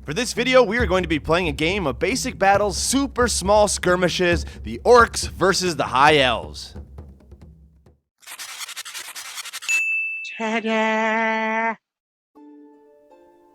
For this video, we are going to be playing a game of basic battles, super small skirmishes, the orcs versus the high elves. Ta-da!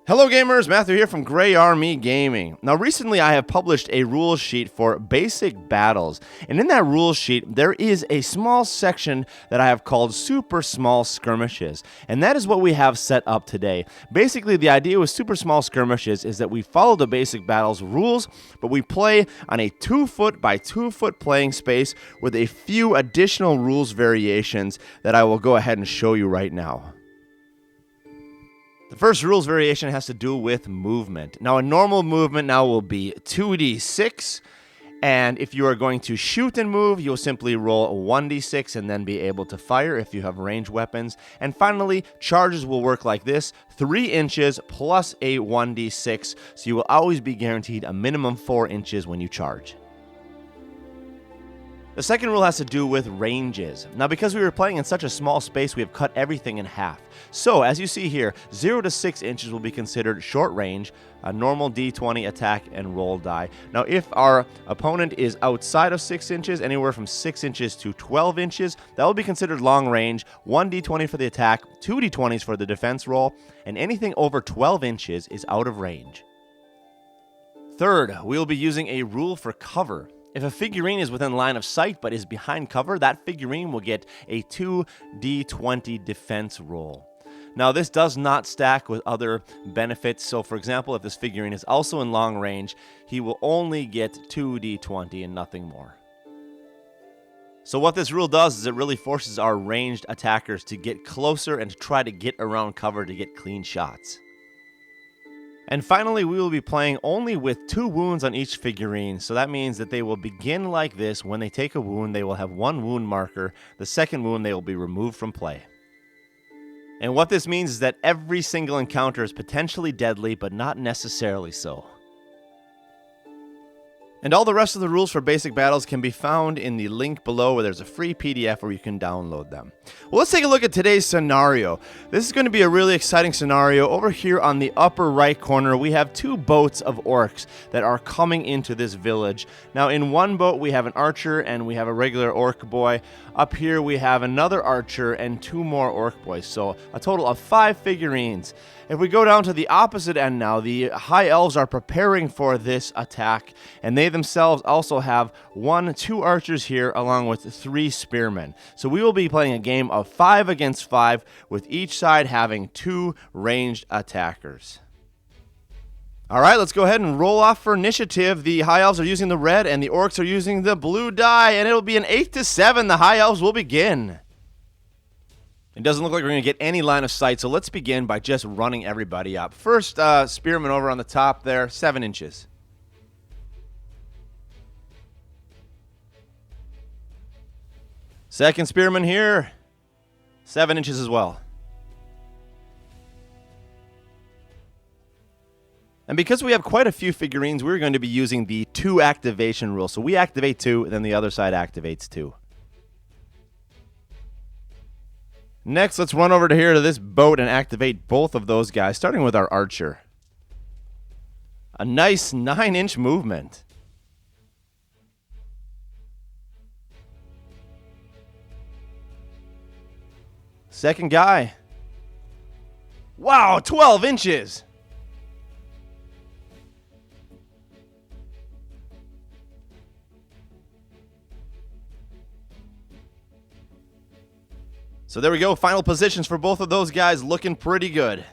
Hello gamers, Matthew here from Grey Army Gaming. Now recently I have published a rules sheet for basic battles, and in that rules sheet there is a small section that I have called super small skirmishes, and that is what we have set up today. Basically the idea with super small skirmishes is that we follow the basic battles rules, but we play on a 2-foot by 2-foot playing space with a few additional rules variations that I will go ahead and show you right now. The first rules variation has to do with movement. Now, a normal movement now will be 2d6, and if you are going to shoot and move, you'll simply roll 1d6 and then be able to fire if you have ranged weapons. And finally, charges will work like this: 3 inches plus a 1d6, so you will always be guaranteed a minimum 4 inches when you charge. The second rule has to do with ranges. Now, because we were playing in such a small space, we have cut everything in half. So, as you see here, 0 to 6 inches will be considered short range, a normal d20 attack and roll die. Now, if our opponent is outside of 6 inches, anywhere from 6 inches to 12 inches, that will be considered long range, 1 d20 for the attack, 2 d20s for the defense roll, and anything over 12 inches is out of range. Third, we will be using a rule for cover. If a figurine is within line of sight but is behind cover, that figurine will get a 2d20 defense roll. Now, this does not stack with other benefits, so for example, if this figurine is also in long range, he will only get 2d20 and nothing more. So what this rule does is it really forces our ranged attackers to get closer and to try to get around cover to get clean shots. And finally, we will be playing only with 2 wounds on each figurine, so that means that they will begin like this. When they take a wound, they will have 1 wound marker. The second wound, they will be removed from play. And what this means is that every single encounter is potentially deadly, but not necessarily so. And all the rest of the rules for basic battles can be found in the link below, where there's a free PDF where you can download them. Well, let's take a look at today's scenario. This is going to be a really exciting scenario. Over here on the upper right corner, we have 2 boats of orcs that are coming into this village. Now, in one boat, we have an archer and we have a regular orc boy. Up here, we have another archer and 2 more orc boys, so a total of 5 figurines. If we go down to the opposite end now, the high elves are preparing for this attack, and they themselves also have 2 archers here along with 3 spearmen. So we will be playing a game of 5 against 5, with each side having 2 ranged attackers. Alright, let's go ahead and roll off for initiative. The high elves are using the red and the orcs are using the blue die, and it'll be an 8 to 7. The high elves will begin. It doesn't look like we're going to get any line of sight, so let's begin by just running everybody up. First, spearman over on the top there, 7 inches. Second spearman here, 7 inches as well. And because we have quite a few figurines, we're going to be using the 2 activation rule. So we activate 2, then the other side activates 2. Next, let's run over to here to this boat and activate both of those guys, starting with our archer. A nice 9-inch movement. Second guy. Wow, 12 inches. So there we go, final positions for both of those guys, looking pretty good.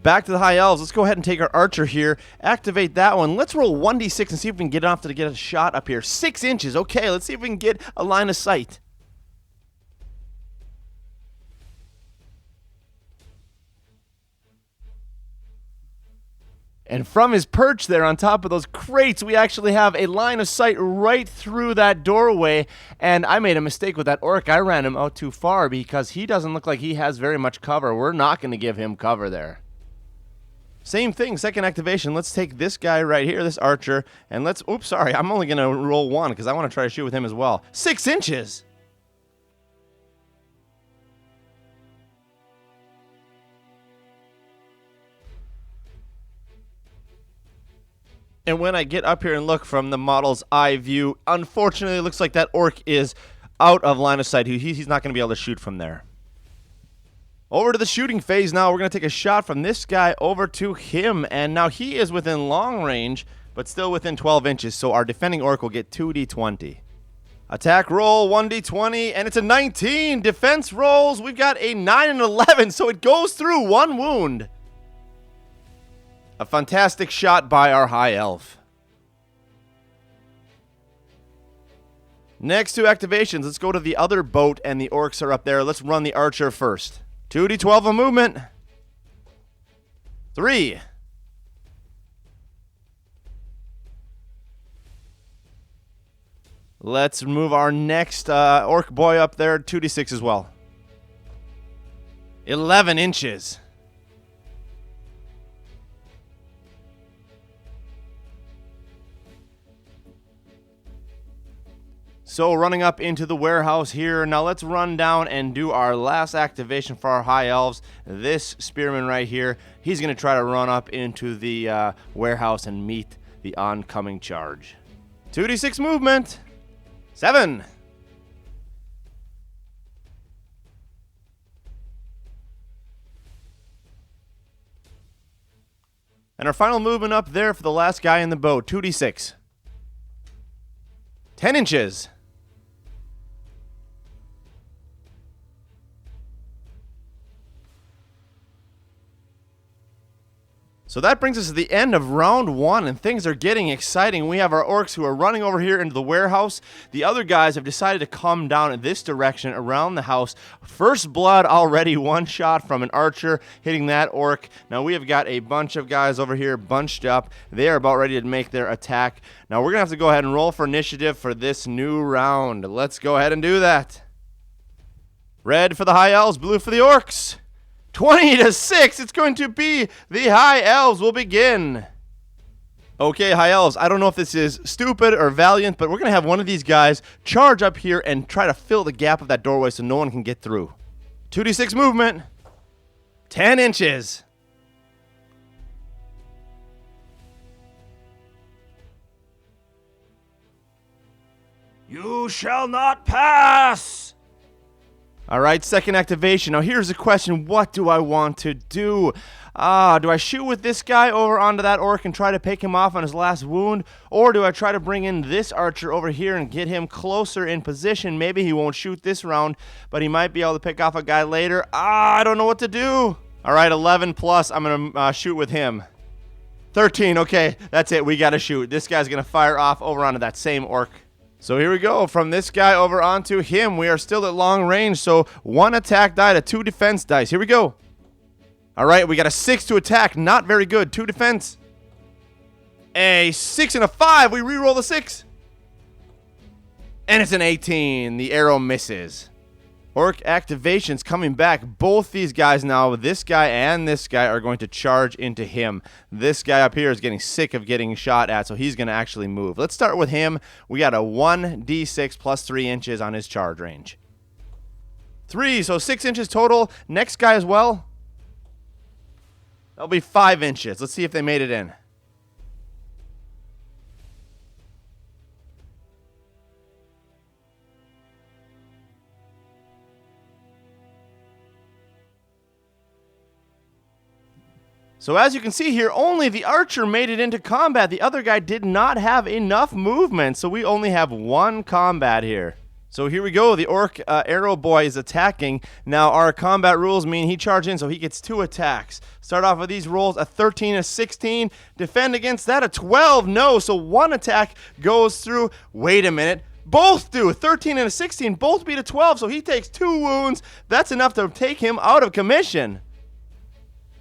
Back to the high elves. Let's go ahead and take our archer here, activate that one. Let's roll 1d6 and see if we can get off to get a shot up here. 6 inches, okay, let's see if we can get a line of sight. And from his perch there on top of those crates, we actually have a line of sight right through that doorway. And I made a mistake with that orc. I ran him out too far because he doesn't look like he has very much cover. We're not going to give him cover there. Same thing, second activation. Let's take this guy right here, this archer, and let's... Oops, sorry. I'm only going to roll 1 because I want to try to shoot with him as well. 6 inches! And when I get up here and look from the model's eye view, unfortunately, it looks like that orc is out of line of sight. He's not going to be able to shoot from there. Over to the shooting phase now. We're going to take a shot from this guy over to him. And now he is within long range, but still within 12 inches. So our defending orc will get 2d20. Attack roll, 1d20, and it's a 19. Defense rolls, we've got a 9 and 11, so it goes through 1 wound. A fantastic shot by our high elf. Next 2 activations. Let's go to the other boat, and the orcs are up there. Let's run the archer first. 2d12 of movement. 3. Let's move our next orc boy up there. 2d6 as well. 11 inches. So running up into the warehouse here. Now let's run down and do our last activation for our high elves. This spearman right here, he's going to try to run up into the warehouse and meet the oncoming charge. 2d6 movement. 7. And our final movement up there for the last guy in the boat. 2d6. 10 inches. So that brings us to the end of round 1, and things are getting exciting. We have our orcs who are running over here into the warehouse. The other guys have decided to come down in this direction around the house. First blood already, 1 shot from an archer hitting that orc. Now we have got a bunch of guys over here bunched up. They are about ready to make their attack. Now we're going to have to go ahead and roll for initiative for this new round. Let's go ahead and do that. Red for the high elves, blue for the orcs. 20-6, it's going to be the high elves will begin. Okay, high elves, I don't know if this is stupid or valiant, but we're going to have one of these guys charge up here and try to fill the gap of that doorway so no one can get through. 2d6 movement. 10 inches. You shall not pass. All right, second activation. Now here's the question. What do I want to do? Do I shoot with this guy over onto that orc and try to pick him off on his last wound? Or do I try to bring in this archer over here and get him closer in position? Maybe he won't shoot this round, but he might be able to pick off a guy later. I don't know what to do. All right, 11 plus. I'm going to shoot with him. 13. Okay, that's it. We got to shoot. This guy's going to fire off over onto that same orc. So here we go, from this guy over onto him. We are still at long range, so 1 attack die to 2 defense dice. Here we go. All right, we got a 6 to attack. Not very good. 2 defense. A 6 and a 5. We re-roll the 6. And it's an 18. The arrow misses. Orc activations coming back. Both these guys now, this guy and this guy, are going to charge into him. This guy up here is getting sick of getting shot at, so he's going to actually move. Let's start with him. We got a 1d6 plus 3 inches on his charge range. 3, so 6 inches total. Next guy as well. That'll be 5 inches. Let's see if they made it in. So as you can see here, only the archer made it into combat. The other guy did not have enough movement, so we only have 1 combat here. So here we go. The orc arrow boy is attacking. Now our combat rules mean he charges in, so he gets 2 attacks. Start off with these rolls, a 13, a 16. Defend against that, a 12. No, so 1 attack goes through. Wait a minute. Both do. 13 and a 16. Both beat a 12, so he takes 2 wounds. That's enough to take him out of commission.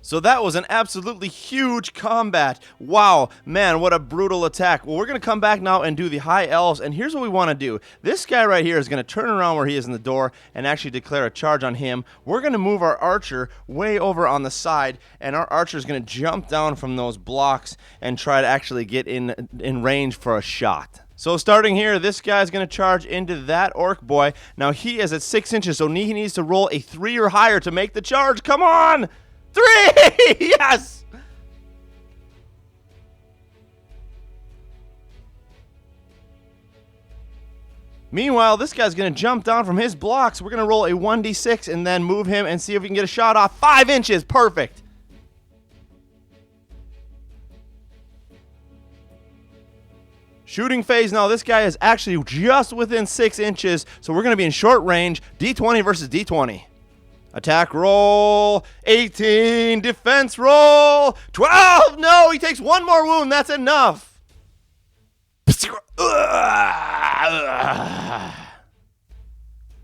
So that was an absolutely huge combat. Wow, man, what a brutal attack. Well, we're going to come back now and do the high elves, and here's what we want to do. This guy right here is going to turn around where he is in the door and actually declare a charge on him. We're going to move our archer way over on the side, and our archer is going to jump down from those blocks and try to actually get in range for a shot. So starting here, this guy's going to charge into that orc boy. Now he is at 6 inches, so he needs to roll a 3 or higher to make the charge. Come on! 3! Yes! Meanwhile, this guy's going to jump down from his blocks. We're going to roll a 1d6 and then move him and see if we can get a shot off. 5 inches. Perfect. Shooting phase. Now, this guy is actually just within 6 inches, so we're going to be in short range. D20 versus D20. Attack roll. 18. Defense roll. 12. No, he takes 1 more wound. That's enough.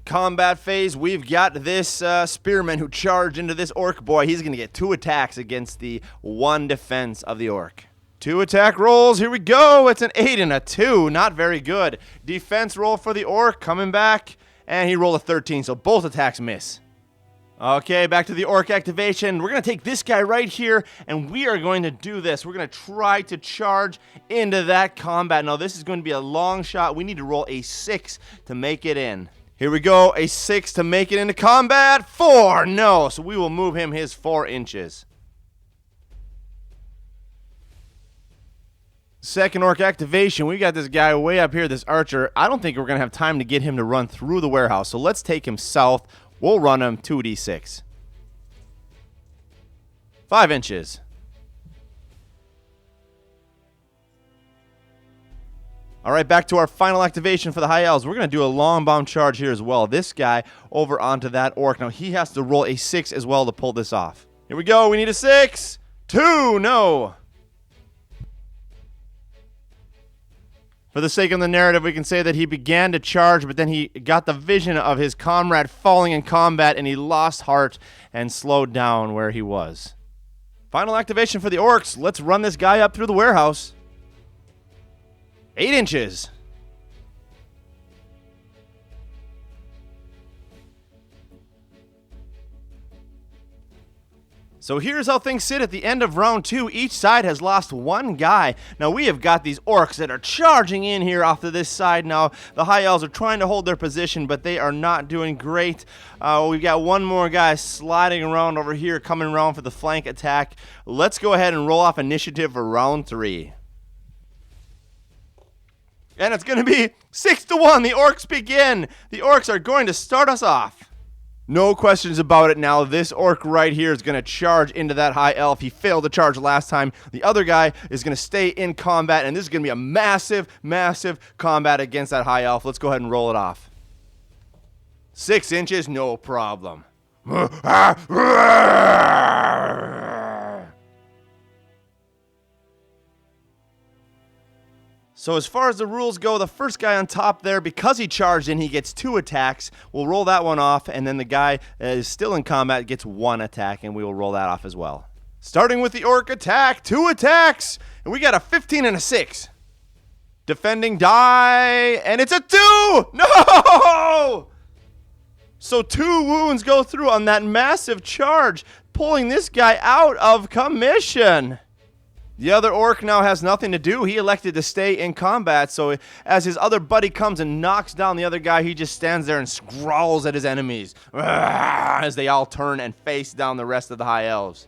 Combat phase, we've got this spearman who charged into this orc boy. He's going to get 2 attacks against the 1 defense of the orc. 2 attack rolls, here we go. It's an 8 and a 2, not very good. Defense roll for the orc, coming back, and he rolled a 13, so both attacks miss. Okay, back to the orc activation. We're going to take this guy right here, and we are going to do this. We're going to try to charge into that combat. Now, this is going to be a long shot. We need to roll a 6 to make it in. Here we go, a 6 to make it into combat. 4, no, so we will move him his 4 inches. Second orc activation, we got this guy way up here, this archer. I don't think we're going to have time to get him to run through the warehouse, so let's take him south. We'll run him 2d6. 5 inches. All right, back to our final activation for the high elves. We're going to do a long bomb charge here as well. This guy over onto that orc. Now, he has to roll a 6 as well to pull this off. Here we go. We need a 6. 2. No. For the sake of the narrative, we can say that he began to charge, but then he got the vision of his comrade falling in combat, and he lost heart and slowed down where he was. Final activation for the orcs. Let's run this guy up through the warehouse. 8 inches. So here's how things sit at the end of round 2. Each side has lost 1 guy. Now we have got these orcs that are charging in here off to this side now. The high elves are trying to hold their position, but they are not doing great. We've got 1 more guy sliding around over here, coming around for the flank attack. Let's go ahead and roll off initiative for round 3. And it's going to be 6-1. The orcs begin. The orcs are going to start us off. No questions about it now. This orc right here is going to charge into that high elf. He failed to charge last time. The other guy is going to stay in combat, and this is going to be a massive, massive combat against that high elf. Let's go ahead and roll it off. 6 inches, no problem. So as far as the rules go, the first guy on top there, because he charged in, he gets 2 attacks. We'll roll that one off, and then the guy that is still in combat gets 1 attack, and we will roll that off as well. Starting with the orc attack, 2 attacks, and we got a 15 and a 6. Defending die, and it's a 2! No! So 2 wounds go through on that massive charge, pulling this guy out of commission. The other orc now has nothing to do. He elected to stay in combat, so as his other buddy comes and knocks down the other guy, he just stands there and growls at his enemies as they all turn and face down the rest of the high elves.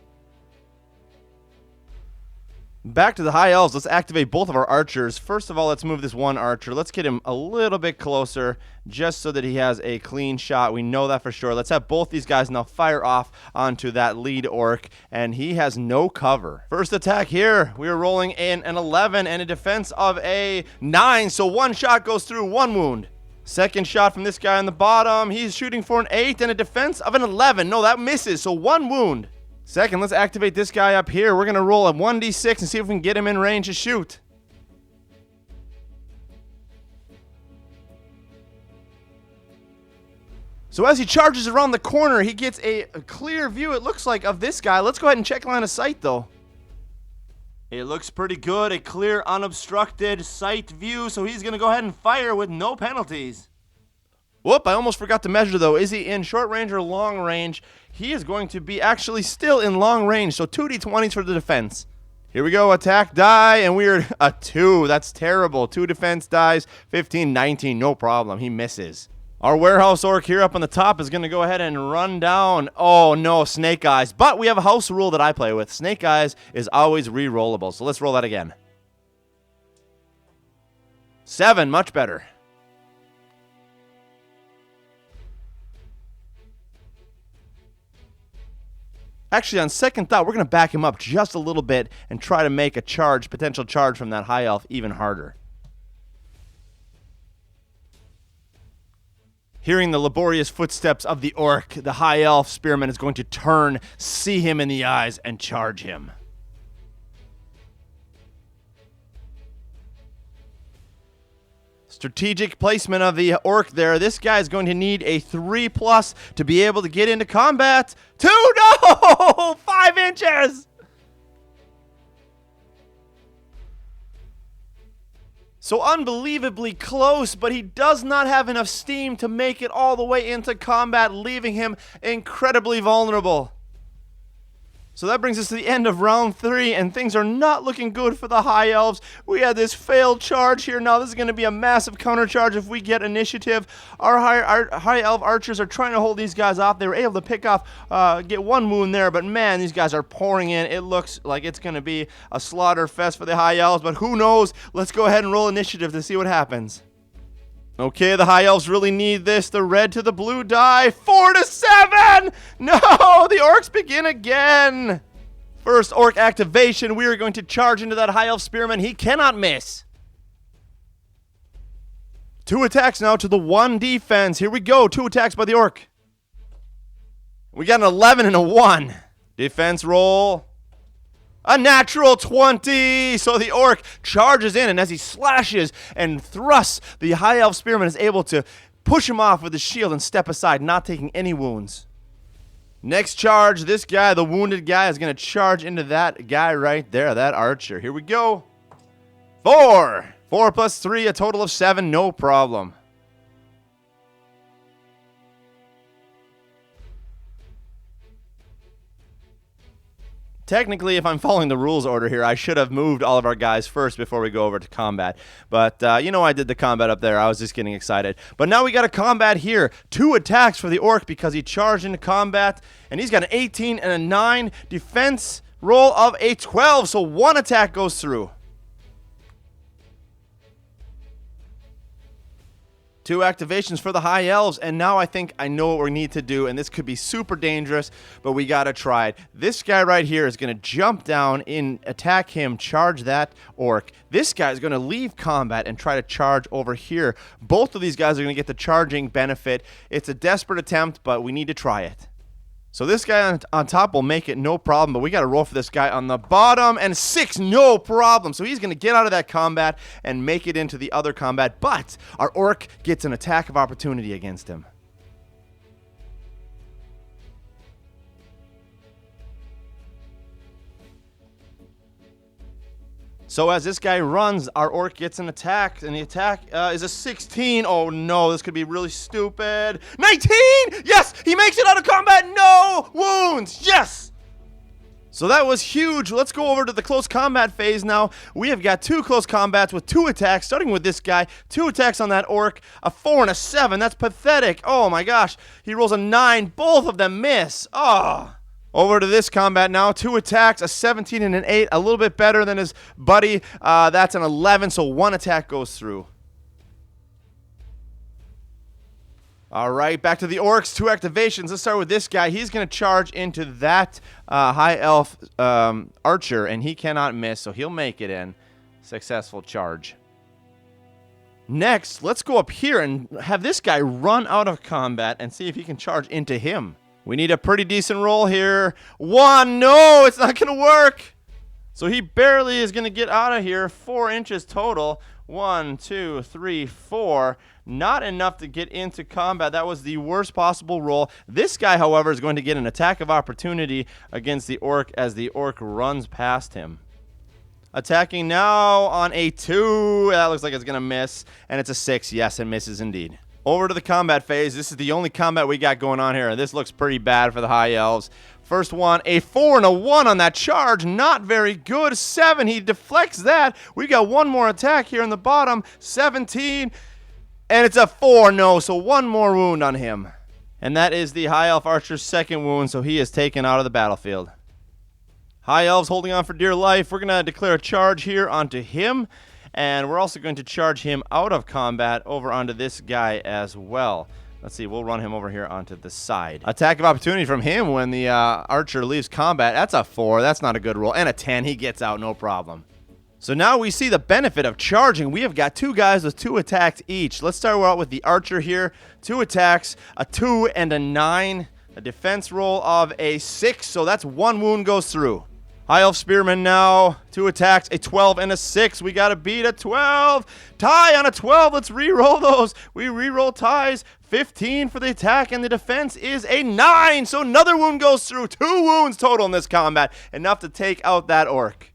Back to the high elves. Let's activate both of our archers. First of all, let's move this one archer. Let's get him a little bit closer just so that he has a clean shot. We know that for sure. Let's have both these guys now fire off onto that lead orc, and he has no cover. First attack here. We are rolling in an 11 and a defense of a 9, so 1 shot goes through, 1 wound. Second shot from this guy on the bottom. He's shooting for an 8 and a defense of an 11. No, that misses, so 1 wound. Second, let's activate this guy up here. We're going to roll a 1d6 and see if we can get him in range to shoot. So as he charges around the corner, he gets a clear view, it looks like, of this guy. Let's go ahead and check line of sight, though. It looks pretty good. A clear, unobstructed sight view, so he's going to go ahead and fire with no penalties. Whoop, I almost forgot to measure, though. Is he in short range or long range? He is going to be actually still in long range, so 2d20s for the defense. Here we go, attack die, and we're a 2. That's terrible. 2 defense dies, 15, 19, no problem. He misses. Our warehouse orc here up on the top is going to go ahead and run down. Oh, no, snake eyes. But we have a house rule that I play with. Snake eyes is always re-rollable, so let's roll that again. 7, much better. Actually, on second thought, we're going to back him up just a little bit and try to make a charge, potential charge from that high elf even harder. Hearing the laborious footsteps of the orc, the high elf spearman is going to turn, see him in the eyes, and charge him. Strategic placement of the orc there. This guy is going to need a 3+ to be able to get into combat. 2, no! 5 inches! So unbelievably close, but he does not have enough steam to make it all the way into combat, leaving him incredibly vulnerable. So that brings us to the end of round 3, and things are not looking good for the high elves. We had this failed charge here. Now this is going to be a massive counter charge if we get initiative. Our high elf archers are trying to hold these guys off. They were able to pick off, get 1 wound there, but man, these guys are pouring in. It looks like it's going to be a slaughter fest for the high elves, but who knows? Let's go ahead and roll initiative to see what happens. Okay, the high elves really need this. The red to the blue die. 4 to 7! No, the orcs begin again. First orc activation. We are going to charge into that high elf spearman. He cannot miss. 2 attacks now to the 1 defense. Here we go. 2 attacks by the orc. We got an 11 and a 1. Defense roll. A natural 20! So the orc charges in, and as he slashes and thrusts, the high elf spearman is able to push him off with his shield and step aside, not taking any wounds. Next charge, this guy, the wounded guy, is going to charge into that guy right there, that archer. Here we go. 4! 4 plus 3, a total of 7, no problem. Technically, if I'm following the rules order here, I should have moved all of our guys first before we go over to combat. But, I did the combat up there. I was just getting excited. But now we got a combat here. 2 attacks for the orc because he charged into combat. And he's got an 18 and a 9 defense roll of a 12. So 1 attack goes through. 2 activations for the high elves, and now I think I know what we need to do, and this could be super dangerous, but we gotta try it. This guy right here is gonna jump down in, attack him, charge that orc. This guy is gonna leave combat and try to charge over here. Both of these guys are gonna get the charging benefit. It's a desperate attempt, but we need to try it. So this guy on top will make it no problem, but we got to roll for this guy on the bottom, and 6, no problem. So he's going to get out of that combat and make it into the other combat, but our orc gets an attack of opportunity against him. So as this guy runs, our orc gets an attack, and the attack is a 16. Oh no, this could be really stupid. 19! Yes! He makes it out of combat! No! Wounds! Yes! So that was huge. Let's go over to the close combat phase now. We have got 2 close combats with 2 attacks, starting with this guy. 2 attacks on that orc, a 4 and a 7. That's pathetic. Oh my gosh. He rolls a 9. Both of them miss. Oh. Over to this combat now. 2 attacks, a 17 and an 8. A little bit better than his buddy. That's an 11, so 1 attack goes through. All right, back to the orcs. 2 activations. Let's start with this guy. He's going to charge into that high elf archer, and he cannot miss, so he'll make it in. Successful charge. Next, let's go up here and have this guy run out of combat and see if he can charge into him. We need a pretty decent roll here. 1, no, it's not going to work. So he barely is going to get out of here. 4 inches total. 1, 2, 3, 4. Not enough to get into combat. That was the worst possible roll. This guy, however, is going to get an attack of opportunity against the orc as the orc runs past him. Attacking now on a 2. That looks like it's going to miss. And it's a 6. Yes, it misses indeed. Over to the combat phase. This is the only combat we got going on here. This looks pretty bad for the high elves. First one, a 4 and a 1 on that charge. Not very good. 7. He deflects that. We got 1 more attack here in the bottom. 17. And it's a 4. No, so 1 more wound on him. And that is the high elf archer's 2nd wound, so he is taken out of the battlefield. High elves holding on for dear life. We're going to declare a charge here onto him. And we're also going to charge him out of combat over onto this guy as well. Let's see, we'll run him over here onto the side. Attack of opportunity from him when the archer leaves combat. That's a 4. That's not a good roll. And a 10. He gets out, no problem. So now we see the benefit of charging. We have got 2 guys with 2 attacks each. Let's start out with the archer here. 2 attacks, a 2 and a 9. A defense roll of a 6, so that's 1 wound goes through. High Elf Spearman now, 2 attacks, a 12 and a 6. We got to beat a 12. Tie on a 12. Let's re-roll those. We re-roll ties. 15 for the attack, and the defense is a 9. So another wound goes through. 2 wounds total in this combat. Enough to take out that orc.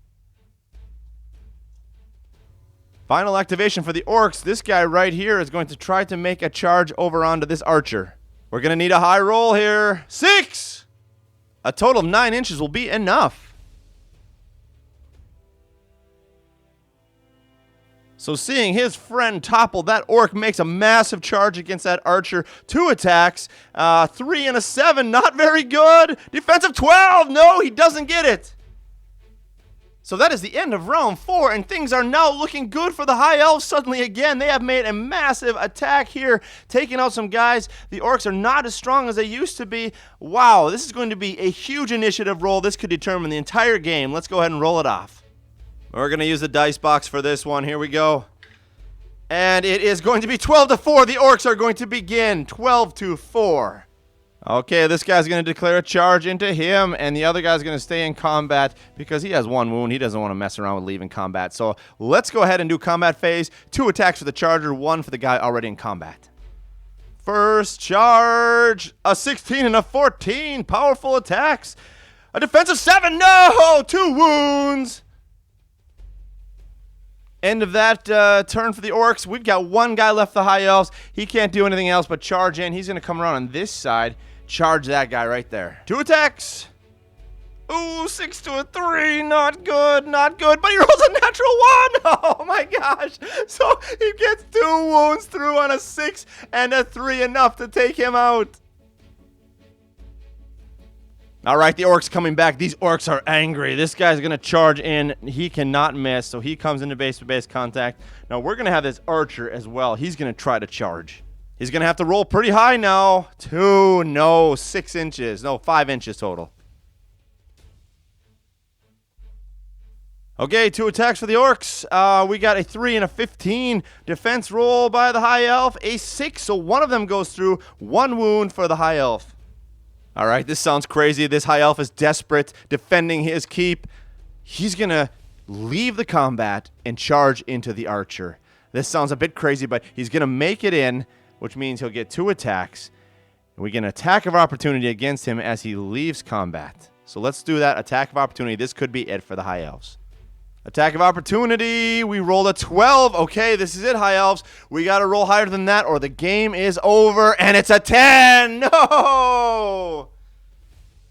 Final activation for the orcs. This guy right here is going to try to make a charge over onto this archer. We're going to need a high roll here. 6! A total of 9 inches will be enough. So seeing his friend topple, that orc makes a massive charge against that archer. 2 attacks, 3 and a 7, not very good. Defensive 12, no, he doesn't get it. So that is the end of round 4, and things are now looking good for the High Elves. Suddenly again, they have made a massive attack here, taking out some guys. The orcs are not as strong as they used to be. Wow, this is going to be a huge initiative roll. This could determine the entire game. Let's go ahead and roll it off. We're going to use the dice box for this one. Here we go. And it is going to be 12-4. The orcs are going to begin. 12-4. Okay, this guy's going to declare a charge into him, and the other guy's going to stay in combat because he has 1 wound. He doesn't want to mess around with leaving combat. So let's go ahead and do combat phase. 2 attacks for the charger, 1 for the guy already in combat. First charge, a 16 and a 14. Powerful attacks. A defensive 7. No! 2 wounds. End of that turn for the orcs. We've got 1 guy left, the High Elves. He can't do anything else but charge in. He's going to come around on this side, charge that guy right there. 2 attacks. Ooh, 6 to a 3. Not good, not good. But he rolls a natural 1. Oh, my gosh. So he gets 2 wounds through on a 6 and a 3, enough to take him out. All right, the orcs coming back. These orcs are angry. This guy's going to charge in. He cannot miss, so he comes into base-to-base contact. Now, we're going to have this archer as well. He's going to try to charge. He's going to have to roll pretty high now. 2, no, 6 inches. No, 5 inches total. Okay, 2 attacks for the orcs. We got a 3 and a 15. Defense roll by the High Elf. A 6, so one of them goes through. 1 wound for the High Elf. All right, this sounds crazy. This High Elf is desperate, defending his keep. He's going to leave the combat and charge into the archer. This sounds a bit crazy, but he's going to make it in, which means he'll get 2 attacks. And we get an attack of opportunity against him as he leaves combat. So let's do that. Attack of opportunity. This could be it for the High Elves. Attack of opportunity. We rolled a 12. Okay, this is it, High Elves. We got to roll higher than that or the game is over. And it's a 10. No!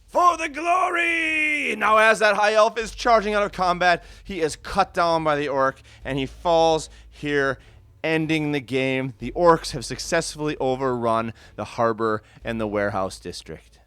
For the glory! Now as that High Elf is charging out of combat, he is cut down by the orc. And he falls here, ending the game. The orcs have successfully overrun the harbor and the warehouse district.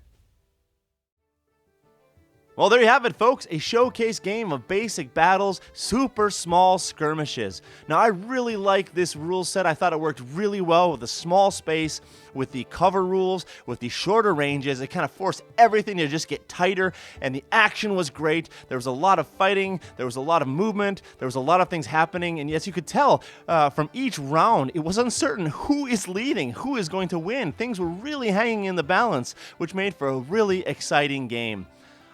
Well, there you have it, folks. A showcase game of basic battles, super small skirmishes. Now, I really like this rule set. I thought it worked really well with the small space, with the cover rules, with the shorter ranges. It kind of forced everything to just get tighter, and the action was great. There was a lot of fighting. There was a lot of movement. There was a lot of things happening, and yes, you could tell from each round, it was uncertain who is leading, who is going to win. Things were really hanging in the balance, which made for a really exciting game.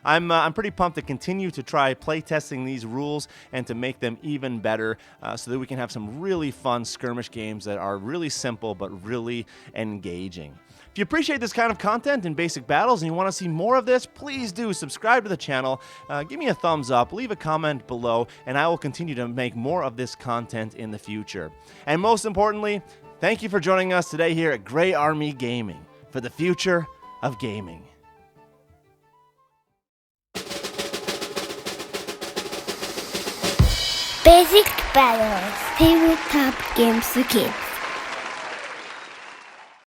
I'm pretty pumped to continue to try playtesting these rules and to make them even better so that we can have some really fun skirmish games that are really simple but really engaging. If you appreciate this kind of content in basic battles and you want to see more of this, please do subscribe to the channel, give me a thumbs up, leave a comment below, and I will continue to make more of this content in the future. And most importantly, thank you for joining us today here at Grey Army Gaming for the future of gaming. Basic Battles, tabletop games for kids.